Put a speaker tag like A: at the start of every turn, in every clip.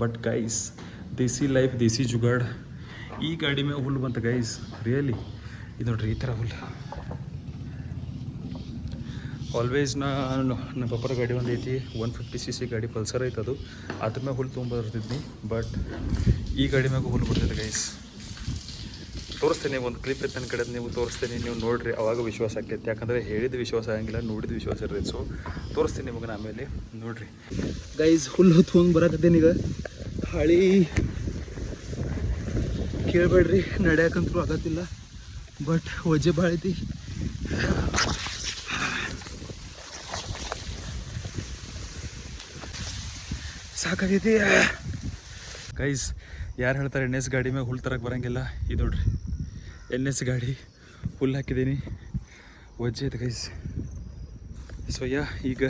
A: But guys Desi life ದೇಸಿ ಜುಗಾಡ್. ಈ ಗಾಡಿ ಮ್ಯಾಗ ಹುಲ್ಲು ಬಂತು ಗೈಸ್, ರಿಯಲಿ ಇದು ನೋಡ್ರಿ ಈ ಥರ ಹುಲ್ಲು. ಆಲ್ವೇಸ್ ನಮ್ಮ ಪಪ್ಪರ ಗಾಡಿ ಒಂದು ಐತಿ 150cc ಗಾಡಿ ಪಲ್ಸರ್ ಐತೆ, ಅದು ಅದ್ರ ಮ್ಯಾಗ ಹುಲ್ಲು ತೊಗೊಂಬರ್ತಿದ್ನಿ. ಬಟ್ ಈ ಗಾಡಿ ಮ್ಯಾಗ ಹುಲ್ಲು ಬರ್ತೈತೆ ಗೈಸ್. ತೋರಿಸ್ತೇನೆ, ಒಂದು ಕ್ಲಿಪ್ ಇತ್ತು ನನ್ನ ಕಡೆ, ನೀವು ತೋರಿಸ್ತೇನೆ, ನೀವು ನೋಡಿರಿ ಅವಾಗ ವಿಶ್ವಾಸ ಆಕೈತಿ. ಯಾಕಂದರೆ ಹೇಳಿದ ವಿಶ್ವಾಸ ಆಗಂಗಿಲ್ಲ, ನೋಡಿದ ವಿಶ್ವಾಸ ಇರ್ತೈತೆ. ಸೊ ತೋರಿಸ್ತೀನಿ ನಿಮಗೆ ಆಮೇಲೆ ನೋಡಿರಿ ಗೈಸ್. ಹುಲ್ಲು ಹೊತ್ಕೊಂಡು ಬರಕತ್ತೇನೆ ಈಗ. ಹಳಿ ಕೇಳಬೇಡ್ರಿ, ನಡೆಯಕಂತೂ ಆಗತ್ತಿಲ್ಲ, ಬಟ್ ವಜೆ ಭಾಳ ಐತಿ. ಸಾಕಾಗೈತಿ ಗೈಸ್. ಯಾರು ಹೇಳ್ತಾರೆ NS ಗಾಡಿ ಮ್ಯಾಗ ಹುಲ್ಲು ತರಕ್ಕೆ ಬರೋಂಗಿಲ್ಲ? ಇದು ನೋಡ್ರಿ NS ಗಾಡಿ ಹುಲ್ಲು ಹಾಕಿದ್ದೀನಿ, ವಜ್ಜೆ ಐತೆ ಗೈಸ್. ಸೊ ಈಗ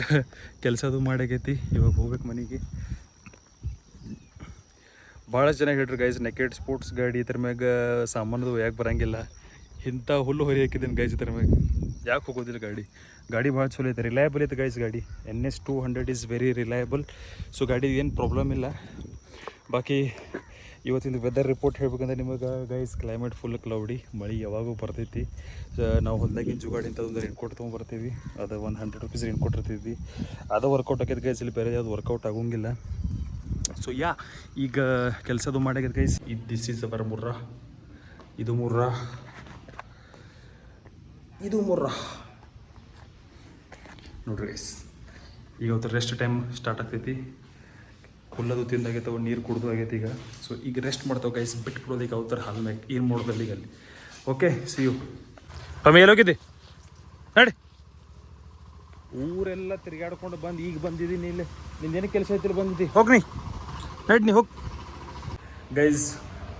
A: ಕೆಲಸದು ಮಾಡಾಗೈತಿ, ಇವಾಗ ಹೋಗ್ಬೇಕು ಮನೆಗೆ. ಭಾಳಷ್ಟು ಜನ ಹೇಳ್ರಿ ಗೈಸ್, ನೆಕೆಡ್ ಸ್ಪೋರ್ಟ್ಸ್ ಗಾಡಿ ಇದ್ರ ಮ್ಯಾಗ ಸಾಮಾನದು ಯಾಕೆ ಬರೋಂಗಿಲ್ಲ, ಇಂಥ ಹುಲ್ಲು ಹೊರಿ ಹಾಕಿದ್ದೀನಿ ಗೈಸ್ ಇದ್ರ ಮ್ಯಾಗ. ಯಾಕೆ ಹೋಗೋದಿಲ್ಲ ಗಾಡಿ ಭಾಳ ಚಲೋ ಐತೆ, ರಿಲಯಬಲ್ ಐತೆ ಗೈಸ್ ಗಾಡಿ. NS 200 is very reliable. So ಗಾಡಿ ಏನು ಪ್ರಾಬ್ಲಮ್ ಇಲ್ಲ. ಬಾಕಿ ಇವತ್ತಿಂದು ವೆದರ್ ರಿಪೋರ್ಟ್ ಹೇಳ್ಬೇಕಂದ್ರೆ ನಿಮಗೆ ಗೈಸ್, ಕ್ಲೈಮೇಟ್ ಫುಲ್ ಕ್ಲೌಡಿ, ಮಳೆ ಯಾವಾಗೂ ಬರ್ತೈತಿ. ನಾವು ಹೊಲ್ದಾಗಿನ ಜುಗಾಡಿ ಅಂತ ಒಂದು ರೇನ್ಕೋಟ್ ತೊಗೊಂಬರ್ತೀವಿ, ಅದು 100 ರೂಪೀಸ್ ರೇನ್ಕೋಟ್ ಇರ್ತೀವಿ. ಅದು ವರ್ಕೌಟ್ ಆಗೈತೆ ಗೈಸ್, ಇಲ್ಲಿ ಬೇರೆ ಯಾವ್ದು ವರ್ಕೌಟ್ ಆಗೋಂಗಿಲ್ಲ. ಸೊ ಈಗ ಕೆಲಸದು ಮಾಡಾಗೈತೆ guys. This is our Murrah, ಇದು ಮುರ್ರಾ, ಇದು ಮುರ್ರಾ ನೋಡ್ರಿ ಗೈಸ್. ಈಗ ಅವತ್ತು ರೆಸ್ಟ್ ಟೈಮ್ ಸ್ಟಾರ್ಟ್ ಆಗ್ತೈತಿ. ಹುಲ್ಲದು ತಿಂದಾಗೈತೆ, ನೀರು ಕುಡ್ದು ಆಗೈತೆ ಈಗ. ಸೊ ಈಗ ರೆಸ್ಟ್ ಮಾಡ್ತಾವೆ ಗೈಸ್, ಬಿಟ್ಟು ಬಿಡೋದು ಈಗ ಅವತ್ತರ ಹಾಲ್ ಮ್ಯಾಗ ಏನು ಮಾಡೋದಲ್ಲಿ ಈಗ ಅಲ್ಲಿ. Okay, see you. ಟಮಿ ಎಲ್ಲೋಗಿದ್ದೆ ನಡಿ. ಊರೆಲ್ಲ ತಿರುಗಾಡ್ಕೊಂಡು ಬಂದು ಈಗ ಬಂದಿದ್ದೀನಿ. ಇಲ್ಲಿ ನಿಂದೇನು ಕೆಲಸ ಐತಿಲ್ಲ, ಬಂದಿದ್ದಿ ಹೋಗಿ ನೀ ನಡಿ, ನೀ ಹೋಗಿ. ಗೈಸ್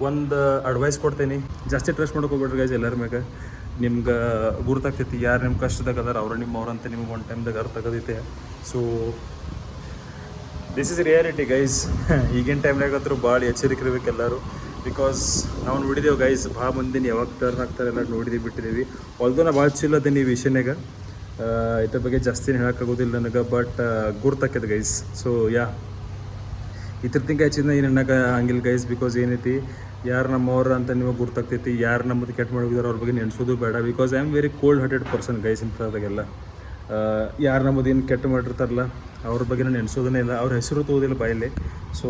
A: ಒಂದು ಅಡ್ವೈಸ್ ಕೊಡ್ತೇನೆ, ಜಾಸ್ತಿ ಟ್ರಸ್ಟ್ ಮಾಡೋಕೆ ಹೋಗ್ಬೇಡ್ರಿ ಗೈಸ್ ಎಲ್ಲರ ಮ್ಯಾಗ. ನಿಮ್ಗೆ ಗುರ್ತಾಗ್ತೈತಿ ಯಾರು ನಿಮ್ಮ ಕಷ್ಟದಾಗ ಅದಾರ, ಅವ್ರು ನಿಮ್ಮವ್ರಂತ ನಿಮ್ಗೆ ಒಂದು ಟೈಮ್ದಾಗ ಅರ್ಥ ಆಗದೈತೆ. So this is reality guys. ಈಗಿನ ಟೈಮ್ನಾಗಂತೂ ಭಾಳ ಎಚ್ಚರಿಕೆ ಎಲ್ಲರೂ. ಬಿಕಾಸ್ ನಾವು ನೋಡಿದ್ದೇವೆ ಗೈಸ್, ಭಾಳ ಮಂದಿನ ಯಾವಾಗ ಟರ್ನ್ ಆಗ್ತಾರೆ ಎಲ್ಲ ನೋಡಿದ್ದೀವಿ, ಬಿಟ್ಟಿದ್ದೀವಿ. ಆಲ್ದೋ ನಾ ಭಾಳ ಚಿಲ್ ಅದೇನಿ ಈ ವಿಷಯನಾಗ, ಇದ್ರ ಬಗ್ಗೆ ಜಾಸ್ತಿ ಹೇಳೋಕ್ಕಾಗೋದಿಲ್ಲ ನನಗೆ. ಬಟ್ ಗುರ್ತಾಕೈತೆ ಗೈಸ್. ಸೊ ಇದ್ರತಿಂಕ ಹೆಚ್ಚಿನ ಏನು ಅನ್ನೋಕೆ ಹಂಗಿಲ್ಲ ಗೈಸ್. ಬಿಕಾಸ್ ಏನೈತಿ, ಯಾರು ನಮ್ಮವ್ರು ಅಂತ ನಿಮಗೆ ಗುರ್ತಾಗ್ತೈತಿ, ಯಾರು ನಮ್ಮದು ಕೆಟ್ಟ ಮಾಡಿದಾರೆ ಅವ್ರ ಬಗ್ಗೆ ನೆನೆಸೋದು ಬೇಡ. Because I am very cold hearted person guys. ಇಂಥದಾಗೆಲ್ಲ ಯಾರು ನಮ್ಮದು ಏನು ಕೆಟ್ಟ ಮಾಡಿರ್ತಾರಲ್ಲ ಅವ್ರ ಬಗ್ಗೆ ನಾನು ನೆನೆಸೋದನ್ನೇ ಇಲ್ಲ, ಅವ್ರ ಹೆಸರು ತೋದಿಲ್ಲ ಬಾಯಲ್ಲಿ. ಸೊ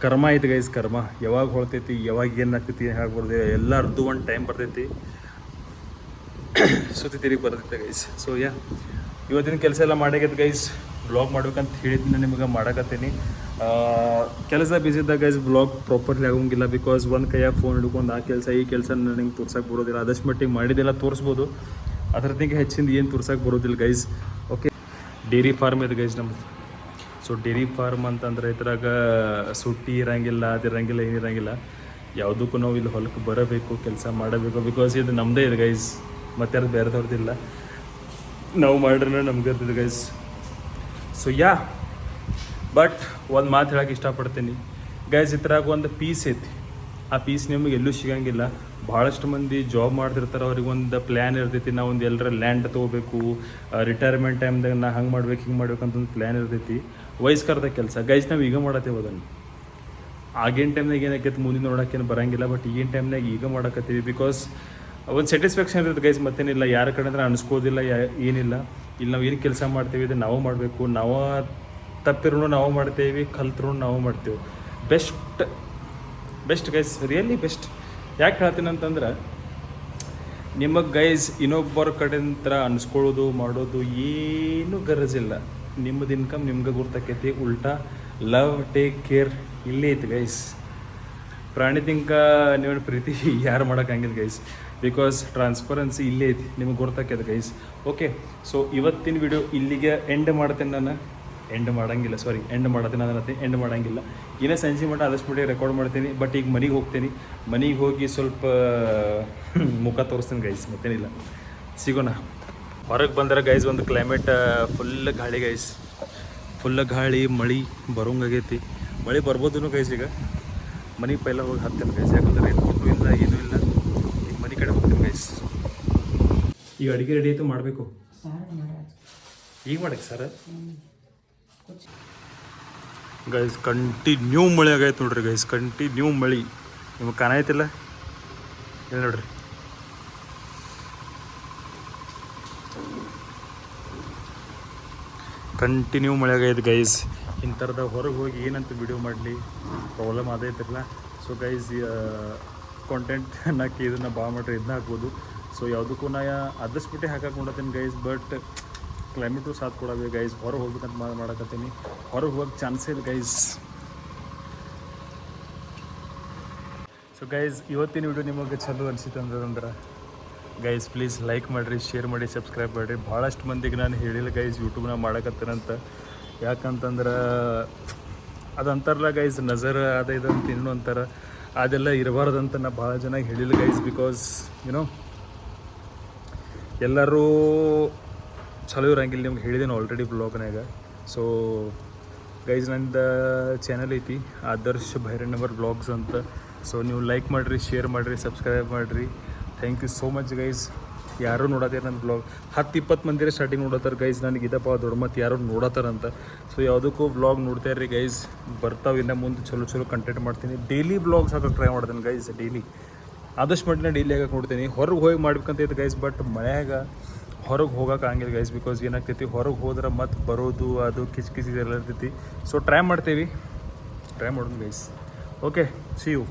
A: ಕರ್ಮ ಐತೆ ಗೈಸ್, ಕರ್ಮ ಯಾವಾಗ ಹೊಳ್ತೈತಿ, ಯಾವಾಗ ಏನು ಆಗ್ತೈತಿ, ಹೇಗೆ ಬರ್ತೈತಿ, ಎಲ್ಲ ಅರ್ಧ ಒಂದು ಟೈಮ್ ಬರ್ತೈತಿ, ಸುತ್ತಿ ತಿರುಗಿ ಬರ್ತೈತೆ ಗೈಸ್. ಸೊ ಇವತ್ತಿನ ಕೆಲಸ ಎಲ್ಲ ಮಾಡಾಗೈತೆ ಗೈಸ್. ಬ್ಲಾಗ್ ಮಾಡ್ಬೇಕಂತ ಹೇಳಿದ್ದೀನಿ ನಿಮಗೆ, ಮಾಡಕತ್ತೀನಿ. ಕೆಲಸ ಬಿಸಿ ಇದ್ದಾಗ ಗೈಸ್ ಬ್ಲಾಗ್ ಪ್ರಾಪರ್ಲಿ ಆಗೋಂಗಿಲ್ಲ. ಬಿಕಾಸ್ ಒಂದು ಕೈಯಾಗ ಫೋನ್ ಹಿಡ್ಕೊಂಡು ಆ ಕೆಲಸ ಈ ಕೆಲಸ ನನಗೆ ತೋರ್ಸಕ್ಕೆ ಬರೋದಿಲ್ಲ. ಆದಷ್ಟು ಮಟ್ಟಿಗೆ ಮಾಡಿದ್ದೆಲ್ಲ ತೋರಿಸ್ಬೋದು, ಅದರದಿಂದ ಹೆಚ್ಚಿಂದ ಏನು ತೋರ್ಸಕ್ಕೆ ಬರೋದಿಲ್ಲ ಗೈಸ್. ಓಕೆ, ಡೈರಿ ಫಾರ್ಮ್ ಇದೆ ಗೈಸ್ ನಮ್ಮದು. ಸೊ ಡೈರಿ ಫಾರ್ಮ್ ಅಂತಂದ್ರೆ ಇದ್ರಾಗ ಸುಟ್ಟಿ ಇರೋಂಗಿಲ್ಲ, ಅದಿರಂಗಿಲ್ಲ, ಏನಿರಂಗಿಲ್ಲ. ಯಾವುದಕ್ಕೂ ನಾವು ಇಲ್ಲಿ ಹೊಲಕ್ಕೆ ಬರಬೇಕು, ಕೆಲಸ ಮಾಡಬೇಕು. ಬಿಕಾಸ್ ಇದು ನಮ್ಮದೇ ಇದೆ ಗೈಸ್, ಮತ್ತೆ ಅದು ಬೇರೆದವ್ರದ್ದಿಲ್ಲ. ನಾವು ಮಾಡ್ರೆ ನಮ್ಗೆ ಇರ್ತದೆ ಗೈಸ್. ಸೊ ಬಟ್ ಒಂದು ಮಾತು ಹೇಳೋಕೆ ಇಷ್ಟಪಡ್ತೀನಿ ಗೈಸ್, ಇದ್ರಾಗ ಒಂದು ಪೀಸ್ ಐತಿ, ಆ ಪೀಸ್ ನಿಮಗೆ ಎಲ್ಲೂ ಸಿಗೋಂಗಿಲ್ಲ. ಭಾಳಷ್ಟು ಮಂದಿ ಜಾಬ್ ಮಾಡ್ತಿರ್ತಾರೆ, ಅವ್ರಿಗೊಂದು ಪ್ಲ್ಯಾನ್ ಇರ್ತೈತಿ, ನಾವು ಒಂದು ಎಲ್ಲರ ಲ್ಯಾಂಡ್ ತೊಗೋಬೇಕು, ರಿಟೈರ್ಮೆಂಟ್ ಟೈಮ್ದಾಗ ನಾ ಹಂಗೆ ಮಾಡ್ಬೇಕು ಹಿಂಗೆ ಮಾಡ್ಬೇಕು ಅಂತ ಒಂದು ಪ್ಲ್ಯಾನ್ ಇರ್ತೈತಿ. ವಯಸ್ಕರದ ಕೆಲಸ ಗೈಸ್, ನಾವು ಈಗ ಮಾಡತ್ತೇವೆ ಅದನ್ನು. ಆಗಿನ ಟೈಮ್ನಾಗ ಏನಾಕೈತಿ ಮುಂದಿನ ನೋಡೋಕ್ಕೇನು ಬರೋಂಗಿಲ್ಲ, ಬಟ್ ಈಗಿನ ಟೈಮ್ನಾಗ ಈಗ ಮಾಡಕತ್ತೀವಿ. ಬಿಕಾಸ್ ಒಂದು ಸ್ಯಾಟಿಸ್ಫ್ಯಾಕ್ಷನ್ ಇರ್ತದೆ ಗೈಸ್, ಮತ್ತೇನಿಲ್ಲ. ಯಾರ ಕಡೆ ಅಂದ್ರೆ ಅನಿಸ್ಕೋದಿಲ್ಲ, ಏನಿಲ್ಲ. ಇಲ್ಲಿ ನಾವು ಏನು ಕೆಲಸ ಮಾಡ್ತೀವಿ ಇದು ನಾವು ಮಾಡಬೇಕು, ನಾವು ತಪ್ಪಿರೂ ನಾವು ಮಾಡ್ತೇವೆ, ಕಲ್ತ್ರೂ ನಾವು ಮಾಡ್ತೇವೆ. Best guys, really best. ಯಾಕೆ ಹೇಳ್ತೀನಿ ಅಂತಂದ್ರೆ, ನಿಮಗೆ ಗೈಸ್ ಇನ್ನೊಬ್ಬರ ಕಡೆಯಿಂದ ಅನಿಸ್ಕೊಳ್ಳೋದು ಮಾಡೋದು ಏನೂ ಗರಜಿಲ್ಲ. ನಿಮ್ಮದು ಇನ್ಕಮ್ ನಿಮ್ಗೆ ಗುರ್ತಾಕೈತಿ. ಉಲ್ಟಾ ಲವ್ ಟೇಕ್ ಕೇರ್ ಇಲ್ಲೇ ಐತಿ ಗೈಸ್. ಪ್ರಾಣಿ ತಿಂಕ ನೀವು ಪ್ರೀತಿ ಯಾರು ಮಾಡೋಕ್ಕಾಗಿಲ್ಲ ಗೈಸ್. ಬಿಕಾಸ್ ಟ್ರಾನ್ಸ್ಪರೆನ್ಸಿ ಇಲ್ಲೇ ಐತಿ, ನಿಮಗೆ ಗೊತ್ತಾಗ್ಯದ ಗೈಸ್. ಓಕೆ, ಸೊ ಇವತ್ತಿನ ವಿಡಿಯೋ ಇಲ್ಲಿಗೆ ಎಂಡ್ ಮಾಡ್ತೇನೆ ನಾನು. ಎಂಡ್ ಮಾಡೋಂಗಿಲ್ಲ. ಇನ್ನೂ ಸಂಜೆ ಮಟ್ಟ ಆದಷ್ಟು ಮಟ್ಟಿಗೆ ರೆಕಾರ್ಡ್ ಮಾಡ್ತೀನಿ. ಬಟ್ ಈಗ ಮನೆಗೆ ಹೋಗ್ತೀನಿ, ಮನೆಗೆ ಹೋಗಿ ಸ್ವಲ್ಪ ಮುಖ ತೋರಿಸ್ತೀನಿ ಗೈಸ್, ಮತ್ತೇನಿಲ್ಲ. ಸಿಗೋಣ. ಹೊರಗೆ ಬಂದರೆ ಗೈಸ್ ಒಂದು ಕ್ಲೈಮೇಟ್ ಫುಲ್ ಗಾಳಿ ಗೈಸ್, ಫುಲ್ ಗಾಳಿ, ಮಳೆ ಬರೋಂಗಾಗೈತಿ. ಮಳೆ ಬರ್ಬೋದು ಗೈಸ್. ಈಗ ಮನೆಗೆ ಪೈಲ ಹೋಗಿ ಹತ್ತೇನೆ ಗೈಸ್, ಯಾಕಂದ್ರೆ ಏನು ಕೊಟ್ಟು ಇಲ್ಲ, ಏನೂ ಇಲ್ಲ. ಈಗ ಮನೆ ಕಡೆ ಹೋಗ್ತೀನಿ ಗೈಸ್. ಈಗ ಅಡುಗೆ ರೆಡಿ ಆಯಿತು, ಮಾಡಬೇಕು. ಈಗ ಮಾಡಕ್ಕೆ ಸರ್ ಗೈಸ್ ಕಂಟಿನ್ಯೂ ಮಳೆ ಆಗೈತೆ ನೋಡ್ರಿ ಗೈಸ್, ಕಂಟಿನ್ಯೂ ಮಳೆ ನಿಮಗೆ ಕಾಣೈತಿಲ್ಲ ಇಲ್ಲಿ ನೋಡ್ರಿ. ಕಂಟಿನ್ಯೂ ಮಳೆ ಆಗೈತೆ ಗೈಸ್. ಇಂಥರದ ಹೊರಗೆ ಹೋಗಿ ಏನಂತ ವಿಡಿಯೋ ಮಾಡಲಿ, ಪ್ರಾಬ್ಲಮ್ ಆದೈತಿರಲ್ಲ. ಸೊ ಗೈಸ್ ಕಾಂಟೆಂಟ್ ಅನ್ನಕ್ಕೆ ಇದನ್ನು ಭಾಳ ಮಾಡ್ರಿ ಇದನ್ನ ಹಾಕ್ಬೋದು. ಸೊ ಯಾವುದಕ್ಕೂ ನಾ ಆದಷ್ಟು ಬಿಟ್ಟೆ ಹಾಕಕ್ಕೆ ನೋಡತ್ತೀನಿ ಗೈಸ್, ಬಟ್ ಕ್ಲೈಮೇಟು ಸಾಥ್ ಕೊಡಬೇಕು ಗೈಸ್. ಹೊರಗೆ ಹೋಗ್ಬೇಕಂತ ಮಾಡಕತ್ತೀನಿ, ಹೊರಗೆ ಹೋಗಕ್ಕೆ ಚಾನ್ಸೇ ಇಲ್ಲ ಗೈಸ್. ಸೊ ಗೈಸ್ ಇವತ್ತಿನ ವಿಡಿಯೋ ನಿಮಗೆ ಚಲೋ ಅನಿಸಿತ್ತು ಅಂದ್ರೆ ಗೈಸ್ ಪ್ಲೀಸ್ ಲೈಕ್ ಮಾಡಿರಿ, ಶೇರ್ ಮಾಡಿ, ಸಬ್ಸ್ಕ್ರೈಬ್ ಮಾಡಿರಿ. ಭಾಳಷ್ಟು ಮಂದಿಗೆ ನಾನು ಹೇಳಿಲ್ಲ ಗೈಸ್ ಯೂಟ್ಯೂಬ್ನಾಗ ಮಾಡಕತ್ತೇನಂತ. ಯಾಕಂತಂದ್ರೆ ಅದು ಅಂತಾರಲ್ಲ ಗೈಸ್, ನಜರ್ ಅದು ಇದು ಅಂತ ಇನ್ನೂ ಅಂತಾರೆ, ಅದೆಲ್ಲ ಇರಬಾರ್ದಂತ ನಾ ಭಾಳ ಜನ ಹೇಳಿಲ್ಲ ಗೈಸ್. ಬಿಕಾಸ್ ಯುನೋ ಎಲ್ಲರೂ ಚಲೋ ಇರಂಗಿಲ್ಲ, ನಿಮ್ಗೆ ಹೇಳಿದ್ದೇನೆ ಆಲ್ರೆಡಿ ಬ್ಲಾಗ್ನಾಗ. ಸೊ ಗೈಸ್ ನಂದು ಚಾನಲ್ ಐತಿ ಆದರ್ಶ್ ಭೈರಣ್ಣವರ್ ಬ್ಲಾಗ್ಸ್ ಅಂತ. ಸೊ ನೀವು ಲೈಕ್ ಮಾಡಿರಿ, ಶೇರ್ ಮಾಡಿರಿ, ಸಬ್ಸ್ಕ್ರೈಬ್ ಮಾಡಿರಿ. Thank you so much guys. ಯಾರೂ ನೋಡತ್ತೀರ ನನ್ನ ಬ್ಲಾಗ್, 10-20 ಮಂದಿರ ಸ್ಟಾರ್ಟಿಂಗ್ ನೋಡತ್ತಾರೆ ಗೈಸ್. ನನಗೆ ಇದಪ್ಪ ದೊಡ್ಡ ಮತ್ತು ಯಾರು ನೋಡತ್ತಾರಂತ. ಸೊ ಯಾವುದಕ್ಕೂ ಬ್ಲಾಗ್ ನೋಡ್ತಾ ಇರ್ರಿ ಗೈಸ್, ಬರ್ತಾವೆ ಇನ್ನು ಮುಂದೆ ಚಲೋ ಕಂಟೆಂಟ್ ಮಾಡ್ತೀನಿ. ಡೈಲಿ ಬ್ಲಾಗ್ಸ್ ಹಾಕೋಕೆ ಟ್ರೈ ಮಾಡ್ತೀನಿ ಗೈಸ್. ಡೈಲಿ ಆದಷ್ಟು ಮಟ್ಟಿನ ಡೈಲಿ ಹಾಕಕ್ಕೆ ನೋಡ್ತೀನಿ. ಹೊರಗೆ ಹೋಗಿ ಮಾಡ್ಬೇಕಂತ ಐತೆ ಗೈಸ್, ಬಟ್ ಮಳೆಯಾಗ ಹೊರಗೆ ಹೋಗೋಕೆ ಆಗಿಲ್ಲ ಗೈಸ್. ಬಿಕಾಸ್ ಏನಾಗ್ತೈತಿ, ಹೊರಗೆ ಹೋದ್ರೆ ಮತ್ತೆ ಬರೋದು ಅದು ಕಿಚ್ ಎಲ್ಲ ಇರ್ತೈತಿ. ಸೊ ಟ್ರೈ ಮಾಡೋಣ ಗೈಸ್. Okay, see you.